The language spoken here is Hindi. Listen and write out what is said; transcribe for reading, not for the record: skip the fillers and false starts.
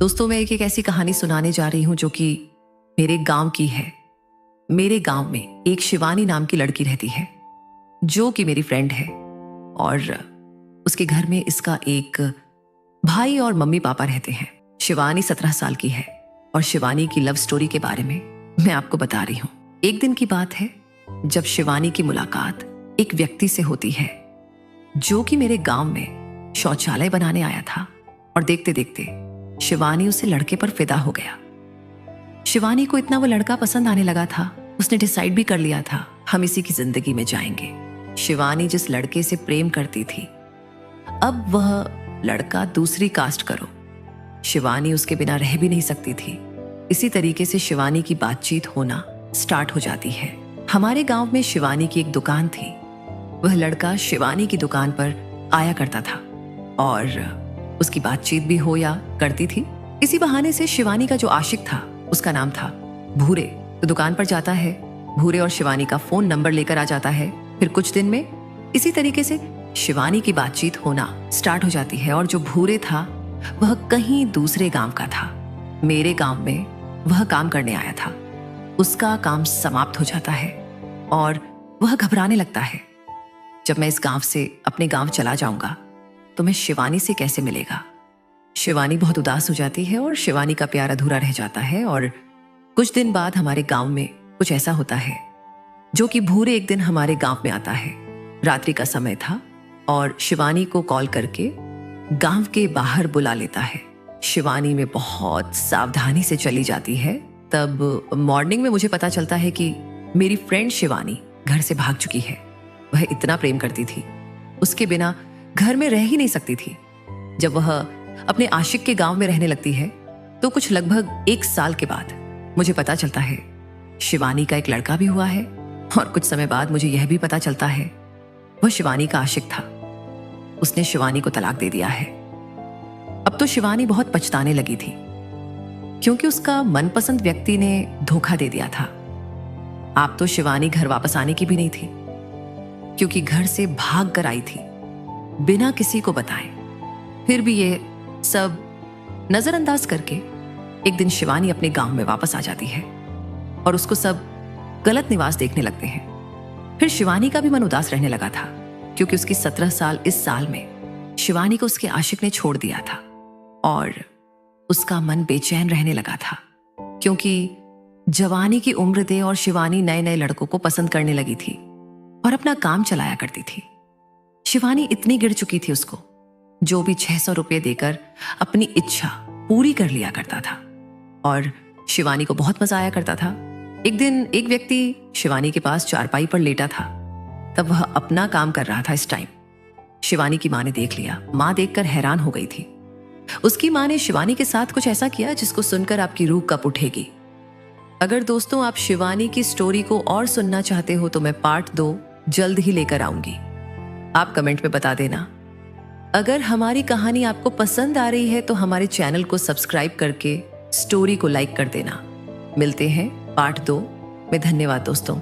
दोस्तों, मैं एक ऐसी कहानी सुनाने जा रही हूं जो कि मेरे गांव की है। मेरे गांव में एक शिवानी नाम की लड़की रहती है जो कि मेरी फ्रेंड है, और उसके घर में इसका एक भाई और मम्मी पापा रहते हैं। शिवानी 17 साल की है और शिवानी की लव स्टोरी के बारे में मैं आपको बता रही हूं। एक दिन की बात है जब शिवानी की मुलाकात एक व्यक्ति से होती है जो कि मेरे गांव में शौचालय बनाने आया था, और देखते देखते शिवानी उसे लड़के पर फिदा हो गया। शिवानी को इतना वो लड़का पसंद आने लगा था, उसने डिसाइड भी कर लिया था हम इसी की जिंदगी में जाएंगे। शिवानी जिस लड़के से प्रेम करती थी, अब वह लड़का दूसरी कास्ट करो, शिवानी उसके बिना रह भी नहीं सकती थी। इसी तरीके से शिवानी की बातचीत होना स्टार्ट हो जाती है। हमारे गांव में शिवानी की एक दुकान थी। वह लड़का शिवानी की दुकान पर आया करता था और उसकी बातचीत भी हो या करती थी। इसी बहाने से शिवानी का जो आशिक था उसका नाम था भूरे, तो दुकान पर जाता है। भूरे और शिवानी का फोन नंबर लेकर आ जाता है। फिर कुछ दिन में इसी तरीके से शिवानी की बातचीत होना स्टार्ट हो जाती है। और जो भूरे था वह कहीं दूसरे गांव का था। मेरे गांव में वह काम करने आया था। उसका काम समाप्त हो जाता है और वह घबराने लगता है, जब मैं इस गांव से अपने गांव चला जाऊंगा तो मैं शिवानी से कैसे मिलेगा। शिवानी बहुत उदास हो जाती है और शिवानी का प्यार अधूरा रह जाता है। और कुछ दिन बाद हमारे गांव में कुछ ऐसा होता है जो कि भूरे एक दिन हमारे गांव में आता है। रात्रि का समय था और शिवानी को कॉल करके गांव के बाहर बुला लेता है। शिवानी में बहुत सावधानी से चली जाती है। तब मॉर्निंग में मुझे पता चलता है कि मेरी फ्रेंड शिवानी घर से भाग चुकी है। वह इतना प्रेम करती थी, उसके बिना घर में रह ही नहीं सकती थी। जब वह अपने आशिक के गांव में रहने लगती है तो कुछ लगभग 1 साल के बाद मुझे पता चलता है शिवानी का एक लड़का भी हुआ है। और कुछ समय बाद मुझे यह भी पता चलता है वह शिवानी का आशिक था। उसने शिवानी को तलाक दे दिया है। अब तो शिवानी बहुत पछताने लगी थी क्योंकि उसका मनपसंद व्यक्ति ने धोखा दे दिया था। आप तो शिवानी घर वापस आने की भी नहीं थी, क्योंकि घर से भाग कर आई थी बिना किसी को बताए। फिर भी ये सब नजरअंदाज करके एक दिन शिवानी अपने गांव में वापस आ जाती है और उसको सब गलत निवास देखने लगते हैं। फिर शिवानी का भी मन उदास रहने लगा था, क्योंकि उसकी 17 साल इस साल में शिवानी को उसके आशिक ने छोड़ दिया था और उसका मन बेचैन रहने लगा था, क्योंकि जवानी की उम्र दे और शिवानी नए नए लड़कों को पसंद करने लगी थी और अपना काम चलाया करती थी। शिवानी इतनी गिर चुकी थी, उसको जो भी 600 रुपये देकर अपनी इच्छा पूरी कर लिया करता था और शिवानी को बहुत मजा आया करता था। एक दिन एक व्यक्ति शिवानी के पास चारपाई पर लेटा था। तब वह अपना काम कर रहा था। इस टाइम शिवानी की माँ ने देख लिया। माँ देखकर हैरान हो गई थी। उसकी माँ ने शिवानी के साथ कुछ ऐसा किया जिसको सुनकर आपकी रूह कप उठेगी। अगर दोस्तों आप शिवानी की स्टोरी को और सुनना चाहते हो तो मैं पार्ट 2 जल्द ही लेकर आऊंगी। आप कमेंट में बता देना। अगर हमारी कहानी आपको पसंद आ रही है तो हमारे चैनल को सब्सक्राइब करके स्टोरी को लाइक कर देना। मिलते हैं पार्ट 2 में। धन्यवाद दोस्तों।